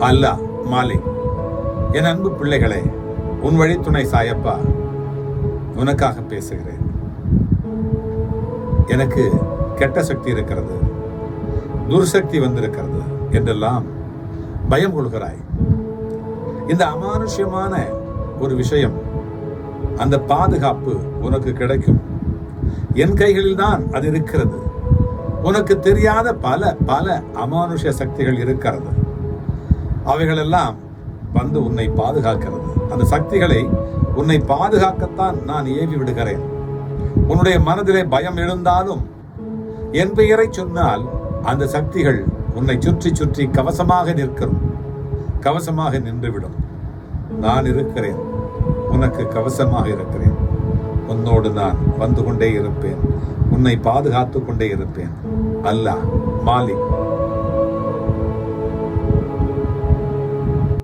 அல்லாஹ் மாலிக். என் அன்பு பிள்ளைகளே, உன் வழித்துணை சாயப்பா உனக்காக பேசுகிறேன். எனக்கு கெட்ட சக்தி இருக்கிறது, துர்சக்தி வந்திருக்கிறது என்றெல்லாம் பயம் கொள்கிறாய். இந்த அமானுஷ்யமான ஒரு விஷயம், அந்த பாதுகாப்பு உனக்கு கிடைக்கும். என் கைகளில் தான் அது இருக்கிறது. உனக்கு தெரியாத பல பல அமானுஷ சக்திகள் இருக்கிறது. அவைகளெல்லாம் வந்து உன்னை பாதுகாக்கிறது. அந்த சக்திகளை உன்னை பாதுகாக்கத்தான் நான் ஏவி விடுகிறேன். உன்னுடைய மனதிலே பயம் எழுந்தாலும் என் பெயரை சொன்னால் அந்த சக்திகள் உன்னை சுற்றி சுற்றி கவசமாக நிற்கும், கவசமாக நின்றுவிடும். நான் இருக்கிறேன், உனக்கு கவசமாக இருக்கிறேன். உன்னோடு நான் வந்து கொண்டே இருப்பேன், உன்னை பாதுகாத்து கொண்டே இருப்பேன். அல்லாஹ் மாலிக்.